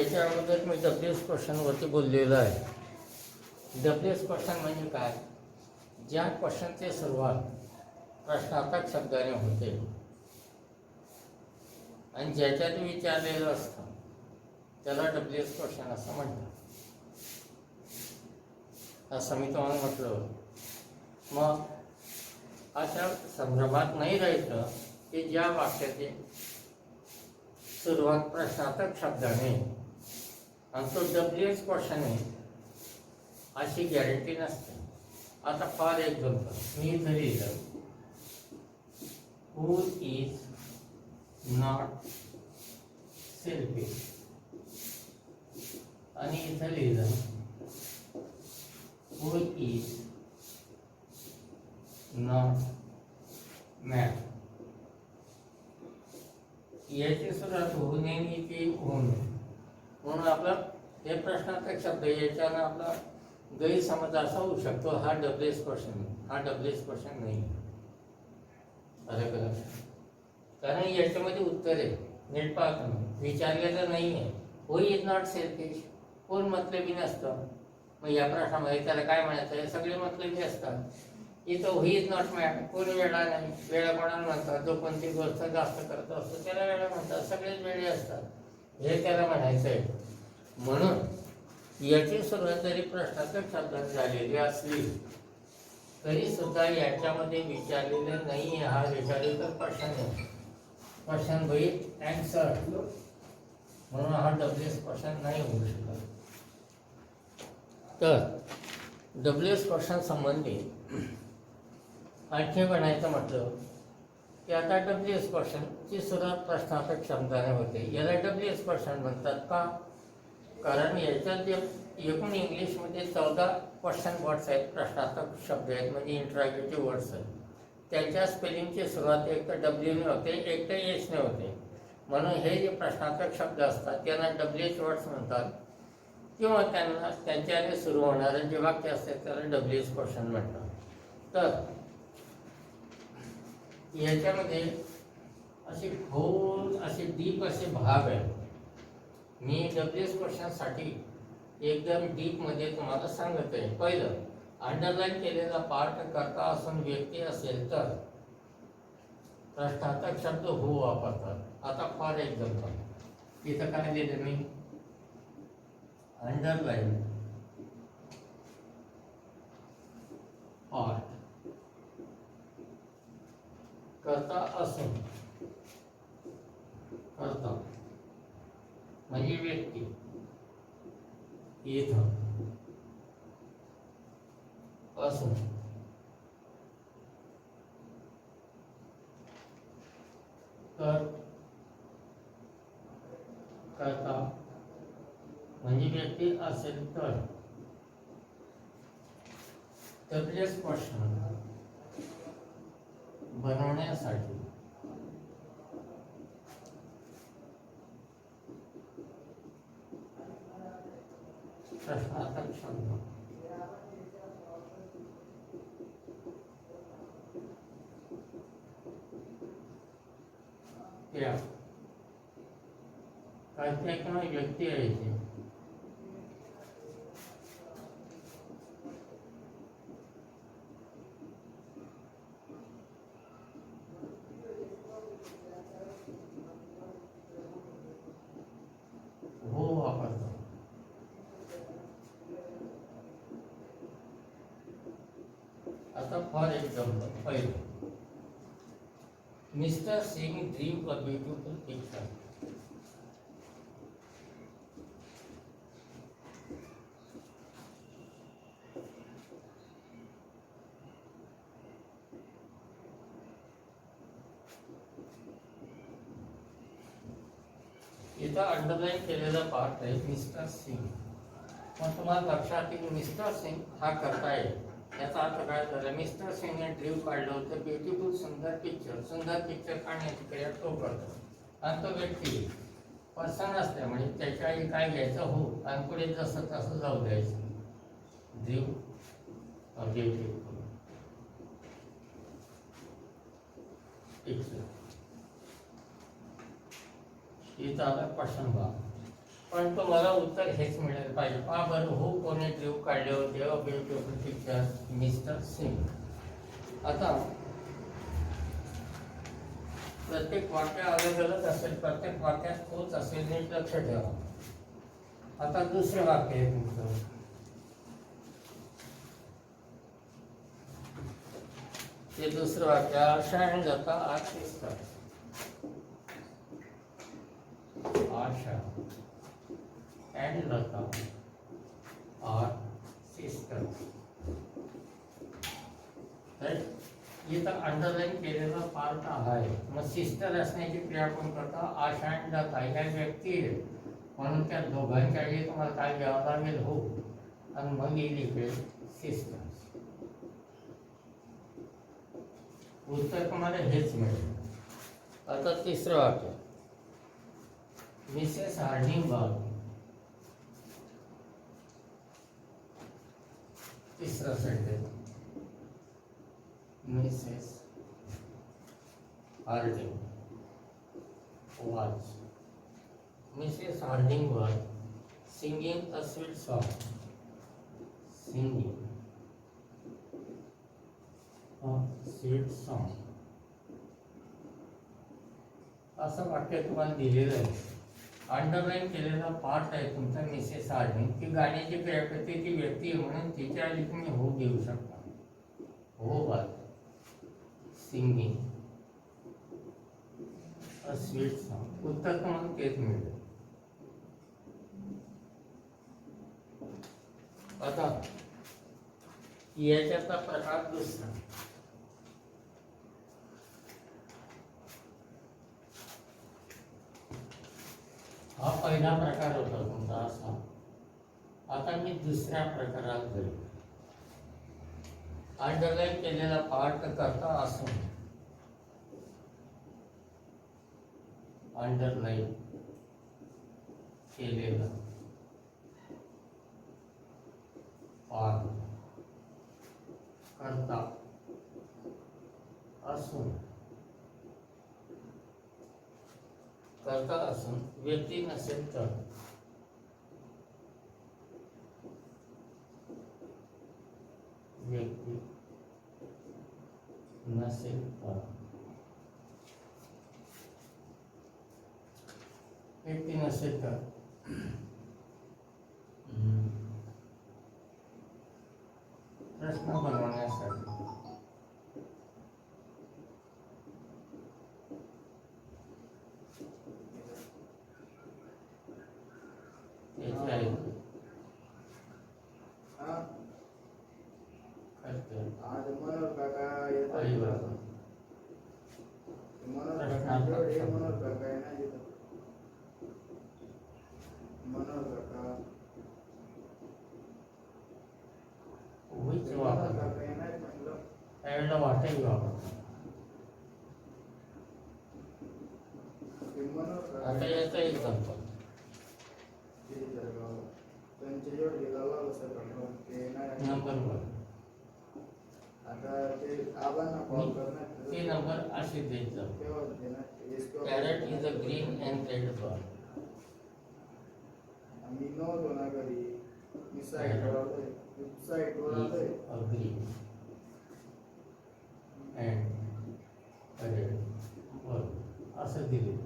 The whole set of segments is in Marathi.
याच्या अगोदर मी डब्ल्यूएस क्वेश्चनवरती बोललेलं आहे. डब्ल्यूएस क्वेश्चन म्हणजे काय? ज्या क्वेश्चनची सुरुवात प्रश्नार्थक शब्दाने होते आणि ज्याच्यात विचारलेलं असतं त्याला डब्ल्यूएस क्वेश्चन असं म्हणतात. असं मी तुम्हाला म्हटलं. मग अशा संदर्भात नाही राहायचं की ज्या वाक्याची सुरुवात प्रश्नार्थक शब्दाने आणि तो डब्ल्यूएस क्वेश्चन आहे अशी गॅरंटी नसते. आता फॉर एक्झाम्पल मी इथं लिहिलं हू इज नॉट सेल्फिश आणि इथं लिहिलं हू इज नॉट मॅड. याची सुरुवात होऊ नये की होऊ नये म्हणून आपलं हे प्रश्नार्थक शब्द याच्यानं आपला गैरसमज असा होऊ शकतो हा डब्ल्यूएस क्वेश्चन, हा डब्ल्यूएस क्वेश्चन नाही. बरं, कारण याच्यामध्ये उत्तर आहे नीट पाहतो विचारलेलं नाही आहे. हू इज नॉट सेल्फिश कोण मतलबी नसतं. मग या प्रश्नामध्ये त्याला काय म्हणायचं आहे? सगळे मतलबी असतात. इथं हू इज नॉट मॅड कोण वेळा नाही. वेळा कोणाला म्हणतात? जो कोणती गोष्ट जास्त करत असतो त्याला वेळा म्हणतात. सगळेच वेळे असतात हे त्याला म्हणायचं आहे. म्हणून याची सुरुवात जरी प्रश्नार्थक शब्दात झालेली असली तरी सुद्धा याच्यामध्ये विचारलेले नाही. हा विचारलेला प्रश्न आहे. क्वेश्चन विथ आन्सर म्हणून हा डब्ल्यूएस क्वेश्चन नाही होऊ शकत. तर डब्ल्यूएस क्वेश्चन संबंधी आणखी म्हणायचं म्हटलं की आता डब्ल्यूएस क्वेश्चनची सुरुवात प्रश्नार्थक शब्दाने होते. याला डब्ल्यूएस क्वेश्चन म्हणतात का? कारण याच्यात जे एकूण इंग्लिशमध्ये 14 क्वेश्चन वर्ड्स आहेत, प्रश्नार्थक शब्द आहेत म्हणजे इंटरॉगेटिव्ह वर्ड्स आहेत. त्यांच्या स्पेलिंगची सुरुवात एक तर डब्ल्यूने होते एक तर एचने होते. म्हणून हे जे प्रश्नार्थक शब्द असतात त्यांना डब्ल्यूएच वर्ड्स म्हणतात किंवा त्यांना त्यांच्याने सुरू होणारं जे वाक्य असतात त्याला डब्ल्यूएस क्वेश्चन म्हणतात. तर याच्यामध्ये असे खोल असे डीप असे भाग आहेत. मी डब्ल्यूएस क्वेश्चनसाठी एकदम डीपमध्ये तुम्हाला सांगत आहे. पहिलं, अंडरलाईन केलेला पार्ट करता असून व्यक्ती असेल तर प्रश्नार्थक शब्द हो वापरतात. आता फॉर एक्झाम्पल इथं काय लिहिलं मी? अंडरलाईन पार्ट करता असून, करता म्हणजे व्यक्ती, इथं असून तर करता म्हणजे व्यक्ती असेल तर डब्ल्यूएस क्वेश्चन बनवण्यासाठी प्रश्नार्थक शब्द त्या काय किंवा व्यक्ती आहे ते हो वापरतो. आता फॉर एक्झाम्पल पहिलं, mister Singh dream a beautiful picture. इथं अंडरलाईन केलेला पार्ट आहे मिस्टर सिंग. मग तुम्हाला लक्षात येईल मिस्टर सिंग हा करता येईल. याचा अर्थ काय झाला? मिस्टर सिंगने ड्रीम काढलं होतं ब्युटिफुल सुंदर पिक्चर. सुंदर पिक्चर काढण्याची क्रिया तो करतो आणि तो व्यक्ती पर्सन असल्यामुळे त्याच्या आई काय घ्यायचं हो आणि पुढे जसं तसं जाऊ द्यायचं. Dream beautiful picture. इथं आला क्वेश्चन भाग. पण तुम्हाला उत्तर हेच मिळालं पाहिजे. पहा बरं, हो कोणी ड्रीव काढले होते a beautiful picture mister Singh. आता प्रत्येक वाक्य अलग अलग असेल, प्रत्येक वाक्यात तोच असेल, नीट लक्ष ठेवा. आता दुसरं वाक्य आहे तुमचं. ते दुसरं वाक्य आशा आणि Lata are sisters. Asha and Lata are sisters. तर इथं अंडरलाईन केलेला पार्ट आहे. मग सिस्टर असण्याची क्रिया कोण करता? आशा आणि लता ह्या व्यक्ती आहेत, म्हणून त्या दोघांच्या आधी तुम्हाला काय घ्यावं लागेल? हो. आणि मग येईल इकडे सिस्टर्स. उत्तर तुम्हाला हेच मिळेल. आता तिसरं वाक्य, मिसेस हार्डिंगबर्ग. तिसरा sentence, Mrs Harding was Mrs. Hardingworth singing a sweet song. Singing a sweet song. असं वाक्य तुम्हाला दिलेलं आहे. अंडरलाईन केलेला पार्ट आहे तुमचा मिसेस हार्डिंग. ती गाण्याची क्रिया करते, ती व्यक्ती आहे, म्हणून तिच्या आधी तुम्ही हो देऊ शकता. हो बात सिंगिंग अ स्वीट सॉन्ग. उत्तर तुम्हाला तेच मिळेल. आता याच्यातला प्रकार दुसरा. हा पहिला प्रकार होता तुमचा असा. आता मी दुसऱ्या प्रकारात जाईल. अंडरलाईन केलेला पार्ट करता असून, अंडरलाईन केलेला पार्ट करता असून, करता असून व्यक्ती नसेल तर, व्यक्ती नसेल तर, व्यक्ती नसेल तर प्रश्न बनवण्यासाठी याची आहे आज मनोहर काका येतात. मनोहर काका आहे ना इथं. मनोहर काका उभीच मनोहर वापर काका येणार म्हटलं. त्यावेळेला वाटेल वापर. ते मनोहर काका आता याचा एक्झाम्पल, त्यांचे जोड गेला सर ते नाही नंबर 1. आता ते आबांना कॉल करणार. ते नंबर असे देत जाऊ. केव्हा होते ना carrot is a green and red ball. मी नव्हतो ना घरी. मी साईटवर आलोय. साईटवर आलोय. A green and red ball असं दिले.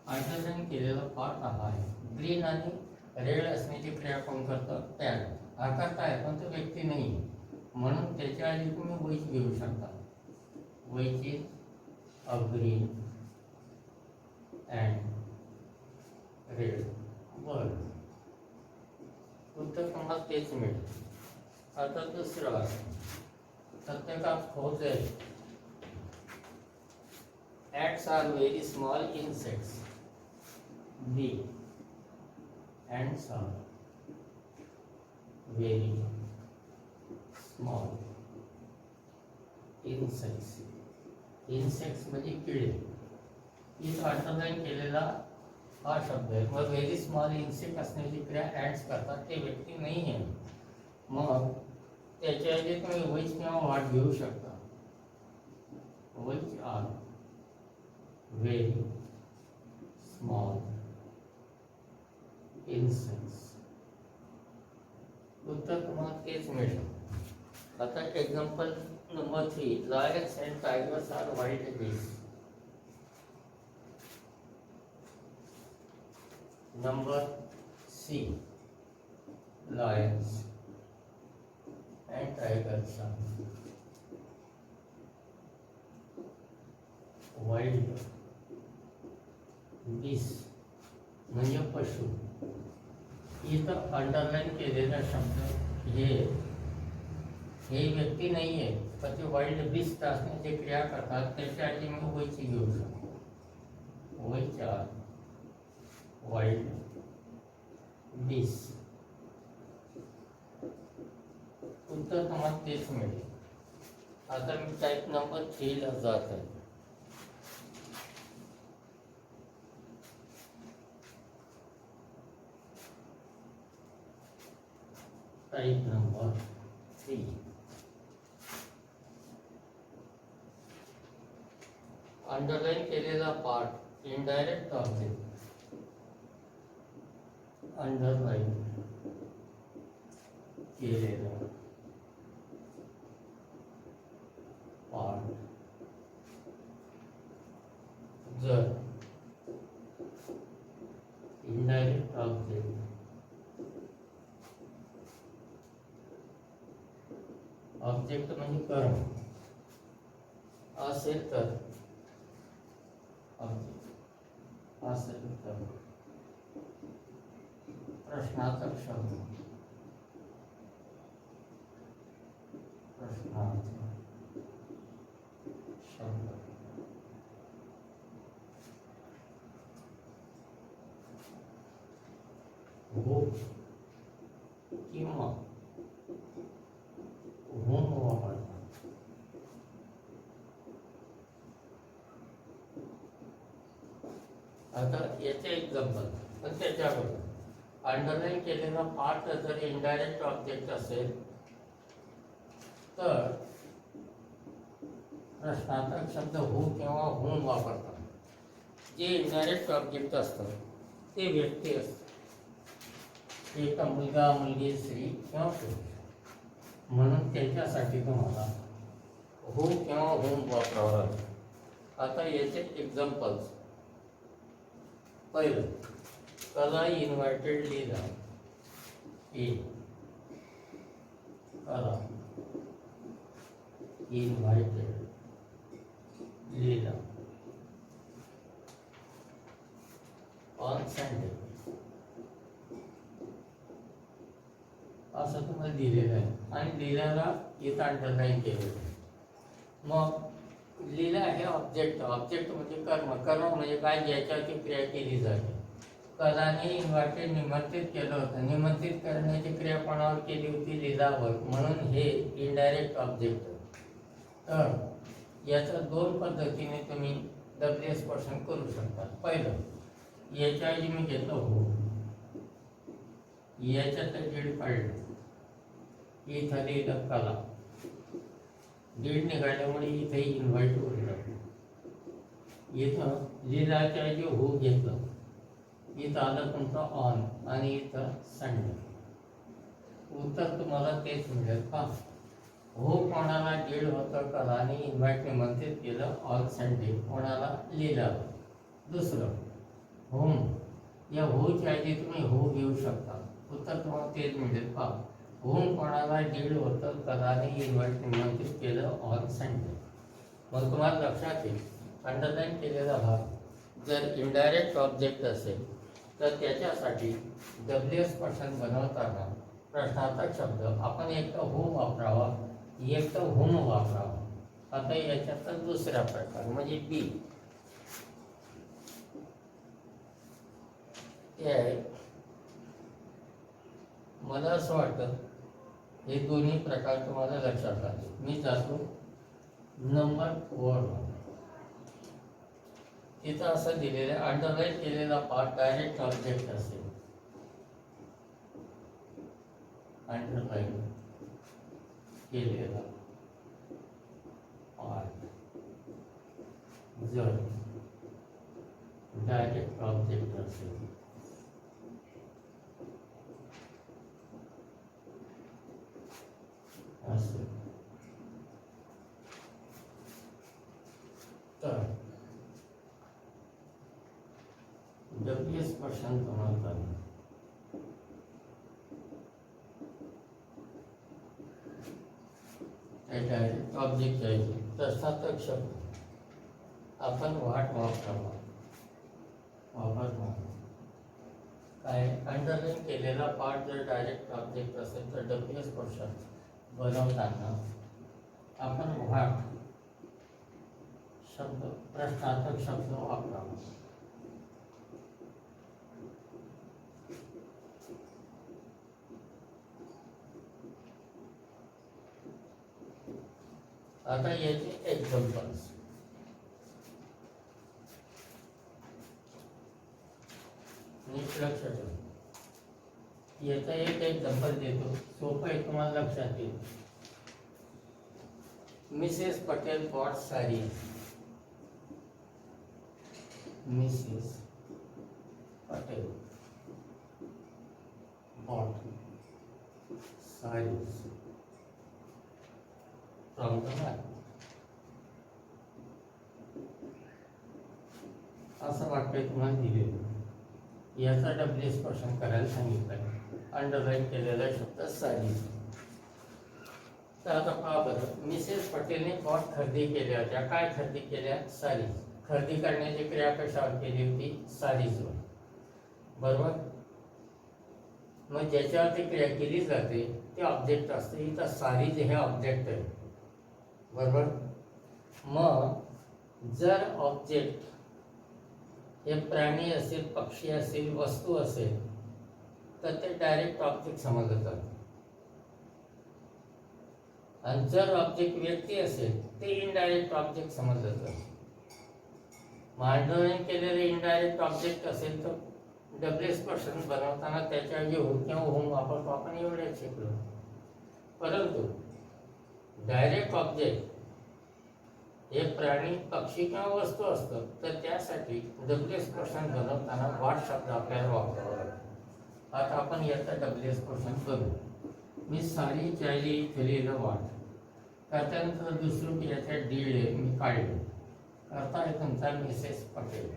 अंडरलाईन केलेला पार्ट हा आहे. ग्रीन आणि रेड असण्याची क्रिया कोण करतं? पॅड. हा करता आहे, पण तो व्यक्ती नाही आहे, म्हणून त्याच्या आधी तुम्ही वैच घेऊ शकता. Which is a green and red ball. उत्तर तुम्हाला तेच मिळेल. आता दुसरं आहे, प्रत्येकात खोज आहे. Ants are very small insects. B ants are very small insects. insects म्हणजे किडे. इथं अंडरलाईन केलेला हा शब्द आहे. मग व्हेरी स्मॉल इन्सेक्ट असण्याची क्रिया ॲड्स करतात, ते व्यक्ती नाही आहे, मग त्याच्या आधी तुम्ही वैच किंवा वाट घेऊ शकता. Which are very small insects. उत्तर तुम्हाला तेच मिळेल. आता example number 3, lions and tigers are wild beast. Number C, lions and tigers are wild beasts म्हणजे पशु. इथं अंडरलाईन केलेला शब्द हे व्यक्ती नाही आहे, पण ते वाईल्ड बीस्ट असण्याची क्रिया करतात. त्याच्यासाठी मी वयची घेऊ शकतो. वयच्या वाईल्ड बीस्ट. उत्तर तुम्हाला तेच मिळेल. आता मी टाईप नंबर 3 ला जात आहे. टाईप नंबर 3, अंडरलाईन केलेला पार्ट इनडायरेक्ट ऑब्जेक्ट. अंडरलाईन केलेला पार्ट जर इनडायरेक्ट ऑब्जेक्ट म्हणजे कर्म असेल तर ऑब्जेक्ट असेल तर प्रश्नार्थक शब्द. प्रश्नार्थक शब्द हो किंवा होम वापरतात. आता याचे एक्झाम्पल, पण त्याच्यावर अंडरलाईन केलेला पार्ट जर इनडायरेक्ट ऑब्जेक्ट असेल तर प्रश्नार्थक शब्द हो किंवा होम वापरतात. जे इनडायरेक्ट ऑब्जेक्ट असतं ते व्यक्ती असतं. एक मुलगा, मुलगी, स्त्री किंवा पुरुष, म्हणून त्याच्यासाठी तुम्हाला हो किंवा होम वापरावं लागेल. आता याचे एक्झाम्पल्स. पहिलं, कला इन्व्हायटेड लीला. कला इन्व्हायटेड लीला ऑन संडे. असं तुम्हाला दिलेलं आहे आणि लीलाला इथं अंडरलाईन केलेलं आहे. मग लीला हे ऑब्जेक्ट म्हणजे कर्म म्हणजे काय, ज्याच्यावरती क्रिया केली जाते. कलाने इन्व्हायटेड निमंत्रित केलं होतं. निमंत्रित करण्याची क्रिया कोणावर केली होती? लीलावर. म्हणून हे इनडायरेक्ट ऑब्जेक्ट. तर याच्या दोन पद्धतीने तुम्ही WS क्वेश्चन करू शकता. पहिलं, याच्याऐवजी मी घेतलं हो, याच्यात दीड काढलं, इथं लिहिलं कला, दीड निघाल्यामुळे इथे इन्व्हाइट उरलं. इथं लीलाच्या ऐवजी हो घेतलं, इथं आलं तुमचं ऑन आणि इथं संडे. उत्तर तुम्हाला तेच मिळेल का? हो कोणाला दीड होतं कला आणि इन्व्हाइट निमंत्रित केलं ऑन संडे, कोणाला लीलावर. दुसरं, होम, या होच्या ऐवजी तुम्ही हो घेऊ शकता. उत्तर तुम्हाला तेच मिळेल का? होम कोणाला दीड होतं कलाने इन्व्हाइट निमंत्रित केलं ऑन संडे. मग तुम्हाला लक्षात येईल, अंडरलाईन केलेला भाग जर इनडायरेक्ट ऑब्जेक्ट असेल तर त्याच्यासाठी WS क्वेश्चन बनवताना प्रश्नार्थक शब्द आपण एक तर हो वापरावा, एक तर होम वापरावा. आता याच्यात दुसरा प्रकार म्हणजे बी. ते आहे, मला असं वाटतं हे दोन्ही प्रकार तुम्हाला लक्षात आले. मी जातो नंबर 4. तिथं असं दिलेलं आहे, अंडरलाईन केलेला पार्ट डायरेक्ट ऑब्जेक्ट असेल. अंडरलाईन केलेला पार्ट जर डायरेक्ट ऑब्जेक्ट असेल स्पर्शन बनवतात. डायरेक्ट ऑब्जेक्ट आहे तसाच शब्द आपण वाट वापरावा काय अंडरलाईन केलेला पार्ट जर डायरेक्ट ऑब्जेक्ट असेल तर डब्ल्यू स्पर्शन बनवताना आपण वाट शब्द प्रश्नार्थक शब्द वापरावा. आता याचे एक्झाम्पल्स. नीट लक्ष ठेवा. याचा एक एक्झाम्पल देतो, सोपं आहे, तुम्हाला लक्षात येईल. Mrs Patel bought sari. Mrs Patel bought saris from the market. असं वाक्य तुम्हाला दिलेलं. याचा डब्ल्यू स्पर्शन करायला सांगितलं. अंडरलाईन केलेला शब्द साडी. तर आता पहा बरं, मिसेस पटेलने बॉट खरेदी केल्या होत्या. काय खरेदी केल्या? साडी. खरेदी करण्याची क्रिया कशावर केली होती? साडीजवर. बरोबर. मग ज्याच्यावरती क्रिया केली जाते ते ऑब्जेक्ट असते. इथं साडीज हे ऑब्जेक्ट आहे. बरोबर. मग जर ऑब्जेक्ट हे प्राणी असेल, पक्षी असेल, वस्तू असेल तर ते डायरेक्ट ऑब्जेक्ट समजलं जातं. आणि जर ऑब्जेक्ट व्यक्ती असेल ते इनडायरेक्ट ऑब्जेक्ट समजलं जातं. अंडरलाईन केलेले इनडायरेक्ट ऑब्जेक्ट असेल तर डब्ल्यू स्पर्शन बनवताना त्याच्याऐवजी हो किंवा होम वापरतो आपण, एवढेच शिकलो. परंतु डायरेक्ट ऑब्जेक्ट हे प्राणी, पक्षी किंवा वस्तू असतं तर त्यासाठी डब्ल्यू स्पर्शन बनवताना वाट शब्द आपल्याला वापरावा लागतो. आता आपण याचा डब्ल्यू स्पर्शन करू. मी साडी चायली केलेलं वाट. त्याच्यानंतर दुसरं की याच्या डीड मी काढले. करता आहे तुमचा मिसेस पटेल.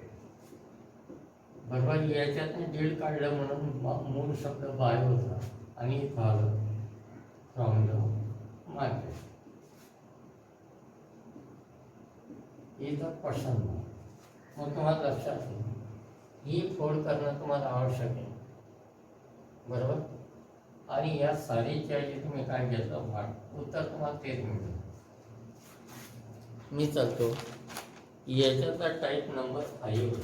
बरोबर. याच्यात डीड काढलं म्हणून मूळ शब्द बाय होता आणि झालं फ्रॉम द मार्केट. इथं पसंत. मग तुम्हाला लक्षात येईल ही फोड करणं तुम्हाला आवश्यक आहे. बरोबर. आणि या साडीच्या ऐवजी तुम्ही काय घेतलं? वाट. उत्तर तुम्हाला तेच मिळेल. मी चालतो याच्याचा टाईप नंबर 5.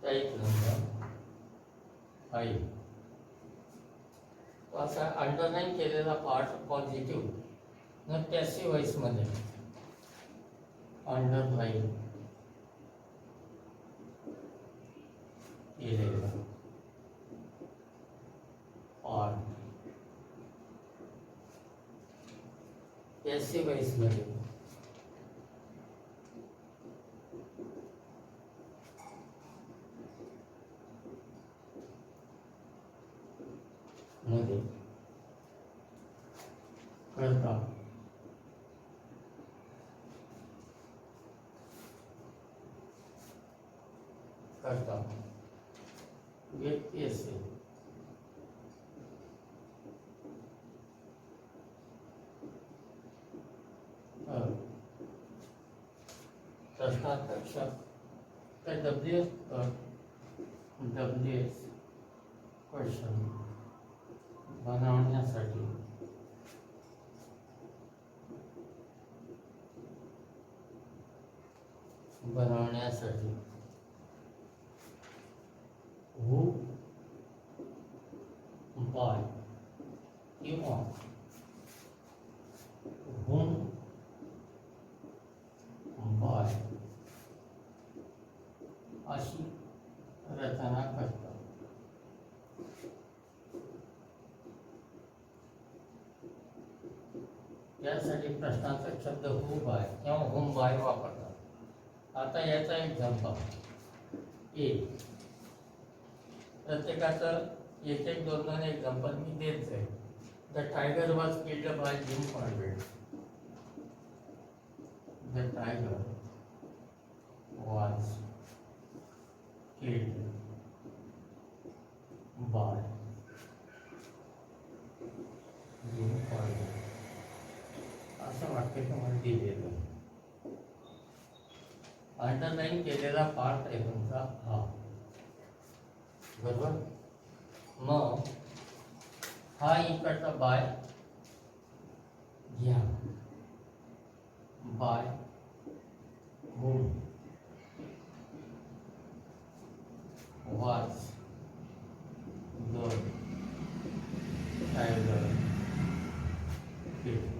Type number 5. असा अंडरलाईन केलेला पार्ट पॉझिटिव्ह न पॅसिव्ह वॉइस मध्ये अंडरलाईन केलेला पार्ट पॅसिव्ह वॉइस मध्ये करता करता व्यक्ती असेल प्रश्नार्थक शब्द तर डब्ल्यू क्वेश्चन बनवण्यासाठी who by किंवा whom by अशी रचना करतात. यासाठी प्रश्नार्थक शब्द who by किंवा whom by वापरतात. आता याचा एक्झाम्पल ए. प्रत्येकाचं एक एक दोन दोन एक्झाम्पल मी देत जाईल. The tiger was killed by Jim Corbett. The tiger was killed by Jim Corbett. असं वाक्य तुम्हाला दिलेलं. अंडरलाईन केलेला पार्ट आहे तुमचा हा, बरोबर. मग हा इकडचा बाय घ्या. By whom was the tiger killed.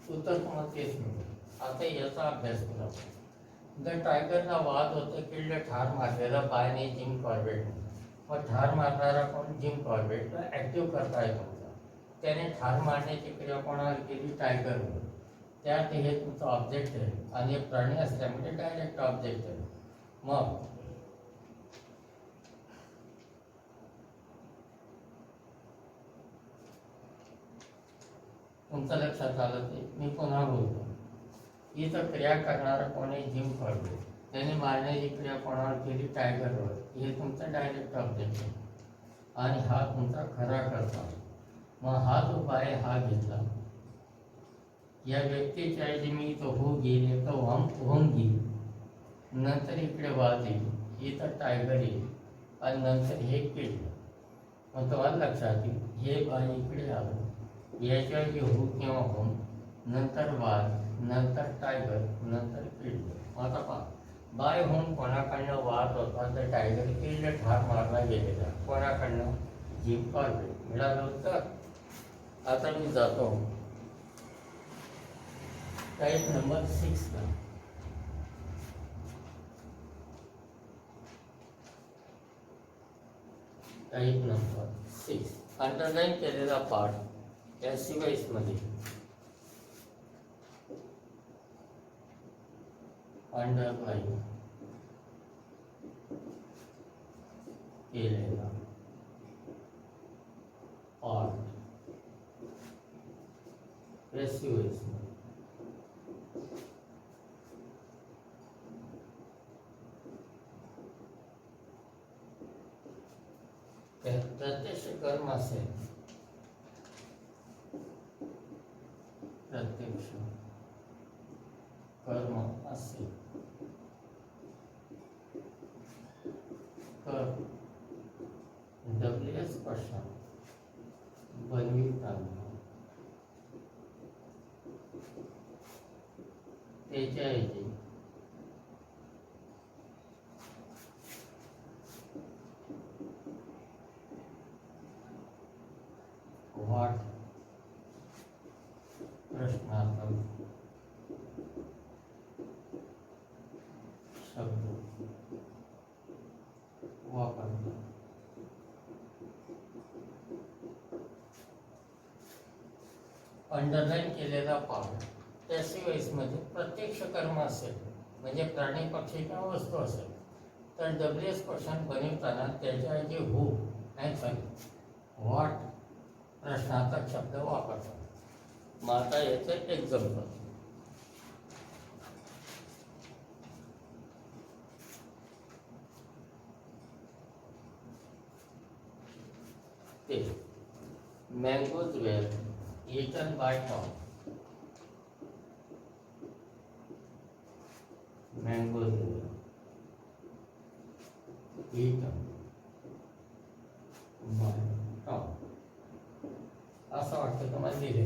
उत्तर तुम्हाला तेच मिळेल. आता याचा अभ्यास करा. द टायगरचा वाद होता किल्ड ठार मारलेला बायने जिम कॉर्बेट. मग ठार मारणारा कोण? Jim Corbett. ॲक्टिव्ह करता येतो. त्याने ठार मारण्याची क्रिया कोणाला केली? टायगरवर. त्यात हे तुमचं ऑब्जेक्ट आहे आणि प्राणी असल्यामुळे डायरेक्ट ऑब्जेक्ट आहे. मग तुमचं लक्षात आलं ते मी पुन्हा बोलतो. इथं क्रिया करणारा कोण आहे? Jim Corbett. त्याने मारण्याची क्रिया कोणावर केली? टायगरवर. हे तुमचं डायरेक्ट ऑब्जेक्ट आहे आणि हा तुमचा खरा करता. मग हा जो बाय हा घेतला, या व्यक्तीच्या ऐवजी मी तो हो गेले तो होंगी. नंतर इकडे वाज येईल, इथं टायगर येईल आणि नंतर हे केलं. मग तुम्हाला लक्षात येईल हे बाय इकडे आलं, याच्या ऐवजी हो किंवा होम, नंतर वाज, नंतर टायगर, नंतर किल्ड. आता पहा, बाय होम कोणाकडनं वाद होता तर टायगर किल्ड ठार मारला गेलेला. कोणाकडनं? Jim Corbett. मिळालं उत्तर. आता मी जातो टाइप नंबर 6 ला. टाइप नंबर 6 अंडरलाईन केलेला पार्ट या सिवाईस मध्ये अंडरलाईन केलेला पार्ट रेसिवेस प्रत्यक्ष कर्म असेल, प्रत्यक्ष कर्म असेल तर डब्ल्यूएस क्वेश्चन बनविताना त्याच्या ऐवजी व्हॉट प्रश्नार्थक शब्द वापरतात. अंडरलाईन केलेला पार्ट मध्ये प्रत्यक्ष कर्म असेल म्हणजे प्राणी, पक्षी किंवा वस्तू असेल तर डब्ल्यूएस क्वेश्चन बनवताना त्याच्या ऐवजी हू आणि व्हॉट प्रश्नार्थक शब्द वापरतात. मग आता याचं एक्झाम्पल ते mangoes were eaten by Tom. Mangoes were eaten by Tom. असं वाटतं तुम्हाला दिले.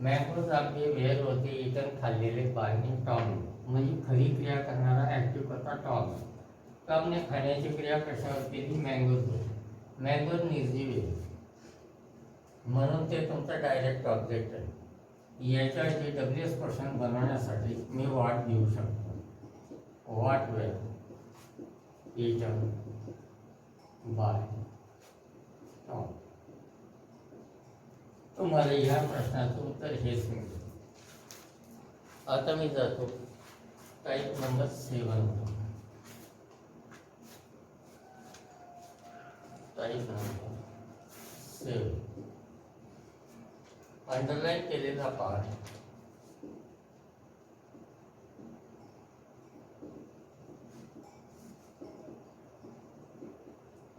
मँगोज आपले वेअर होते इतर खाल्लेले बायने टॉम, म्हणजे खरी क्रिया करणारा ॲक्टिव्ह करता टॉम. टॉमने खाण्याची क्रिया कशावर केली? मँगोजवर. मँगोज निर्जीव आहे म्हणून ते तुमचं डायरेक्ट ऑब्जेक्ट आहे. याच्याऐवजी डब्ल्यूएस क्वेश्चन बनवण्यासाठी मी वाट देऊ शकतो. वाट वेअर इटन बाय टॉम. तुम्हाला या प्रश्नाचं उत्तर हेच मिळेल. आता मी जातो type number 7. Type number 7 underline केलेला पार्ट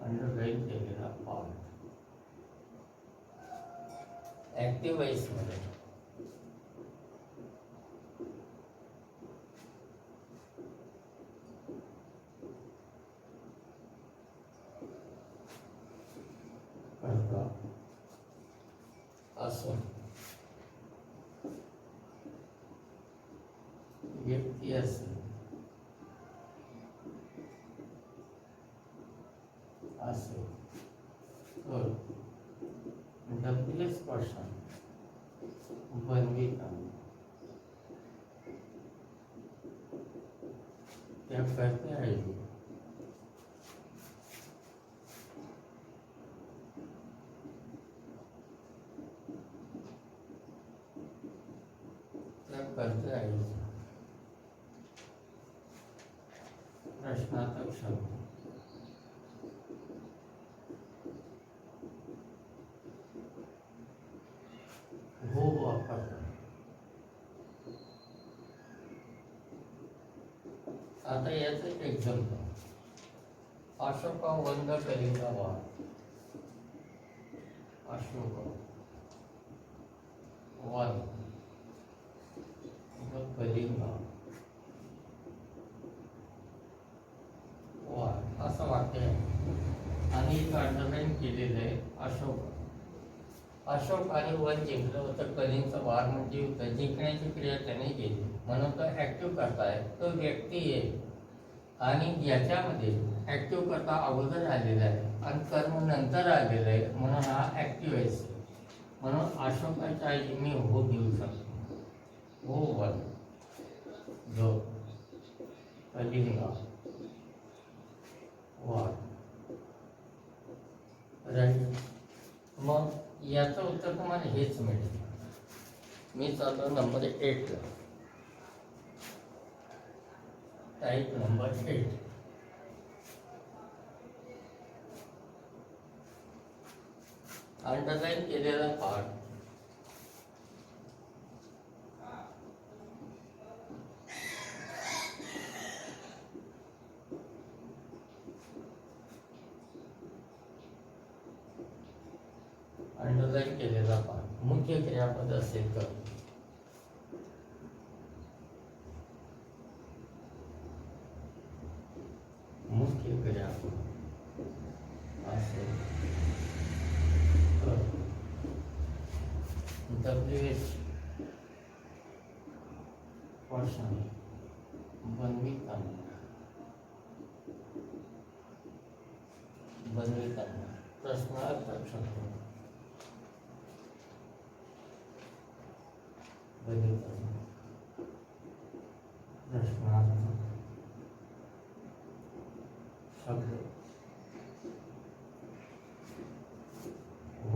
अंडरलाईन केलेला पार्ट ऍक्टिव्ह वॉइस मध्ये करता असून व्यक्ती असेल असेल तर डब्ल्यूएस पर्सन बनविता त्या कर्त्याऐवजी त्या कर्त्याऐवजी प्रश्नार्थक शब्द हो वापरतात. आता याचं एक एक्झाम्पल अशोका वंद कलिंगा वार अशोक वन कलिंगा वार असं वाक्य आहे आणि एक अंडरलाईन केलेलं आहे अशोक. अशोक आणि वन जिंकलं होतं. कलिंगचा वार म्हणजे युद्ध जिंकण्याची क्रिया त्याने केली म्हणून तो ऍक्टिव्ह करता आहे. तो व्यक्ती आहे आणि याच्यामध्ये ऍक्टिव्ह करता अगोदर आलेला आहे आणि कर्म नंतर आलेलं आहे म्हणून हा ऍक्टिव्ह आहे. म्हणून अशोकाच्या ऐवजी मी हो देऊ शकतो. हो वन जो कलिंगा वार राईट. मग याचं उत्तर तुम्हाला हेच मिळेल. मी चाललो नंबर 8 ला. टाईप नंबर 8 अंडरलाईन केलेला पार्ट अंडरलाईन केलेला पार्ट मुख्य क्रियापद असेल तर मुख्य क्रियापद असेल तर डब्ल्यूएच पर्सन बनविताना प्रश्नार्थक शब्द बनविताना प्रश्नार्थक शब्द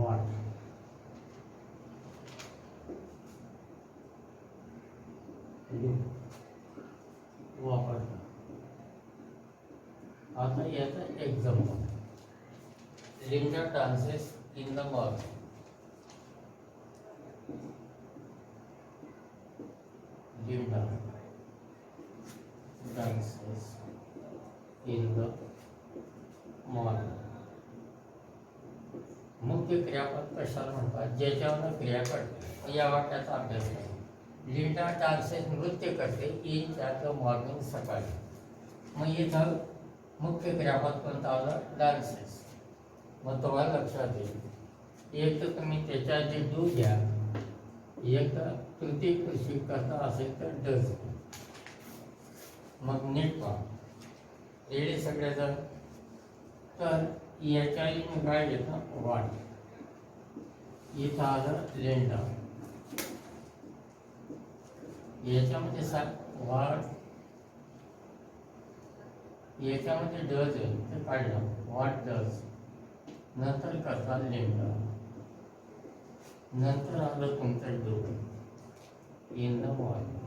वाट वापरता. आता याचं example Linda dances in the morning. Linda dances in the morning. मुख्य क्रियापद कशाला म्हणतात? ज्याच्यावर क्रिया करते या वाक्याचा अभ्यास करा. लिंडा डान्सेस नृत्य करते इन द मॉर्निंग सकाळी. मग इथं मुख्य क्रियापद कोणता आलं? डान्सेस. मग तुम्हाला लक्षात येईल एक तर तुम्ही त्याच्या आधी डू घ्या, एक तर तृतीय कृषी करता असेल तर डज. मग नीट पहा. रेडी सगळेजण? तर याच्या मी काय घेतो? वाट. इथं आलं लेंडा. याच्यामध्ये सांग वाट. याच्यामध्ये डज आहे ते काढलं वाट डज. नंतर करता लेंडा. नंतर आलं तुमचं डू इन द मॉर्निंग.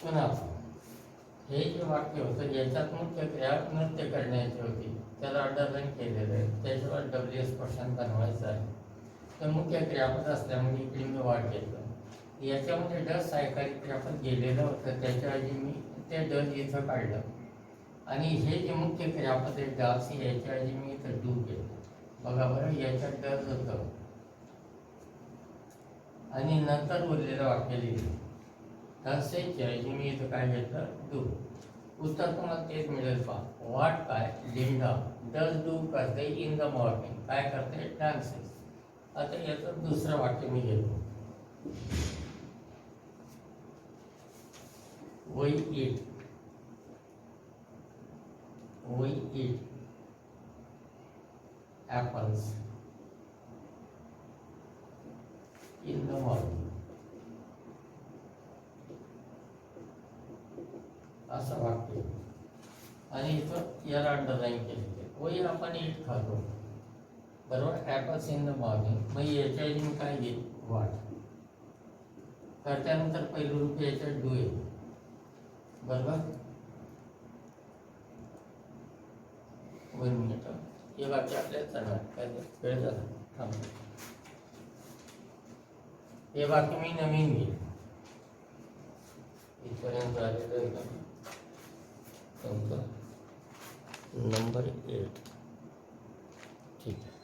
पुन्हा हे जे वाक्य होतं याच्यात मुख्य क्रिया नृत्य करण्याची होती, त्याला अंडरलाईन केलेलं आहे, त्याच्यावर WS क्वेश्चन बनवायचा आहे. तर मुख्य क्रियापद असल्यामुळे इकडे मी वाट घेतलं. याच्यामध्ये डस सायकालिक क्रियापद गेलेलं होतं, त्याच्याऐवजी मी ते डस इथं काढलं आणि हे जे मुख्य क्रियापद आहे डास याच्याऐवजी मी इथं डू केलं. बघा बरं, याच्यात डस होतं आणि नंतर उरलेलं वाक्य लिहिलं. डसच्या ऐवजी मी इथं काय घेतलं, डू. उत्तर तुम्हाला तेच मिळेल पहा. वाट काय, लिंडा डस डू करते इन द मॉर्निंग, काय करते, डान्सेस. आता याचं दुसरं वाक्य मी घेतो. We eat apples in the morning. असं वाक्य आणि इथं याला अंडरलाईन केलेलं. वही आपण इट खातो, बरोबर, ॲपल्स इन द मॉर्निंग. मग याच्या ऐवजी मी काय घेईल, वाट. तर त्यानंतर पहिलं रूप याच्यात डू आहे, बरोबर. 1 मिनिट, हे वाक्य आपल्याला चालणार काय वेळ झाला थांब. हे वाक्य मी नवीन घेईल, इथपर्यंत आलेलं आहे का नंबर 8. ठीक आहे.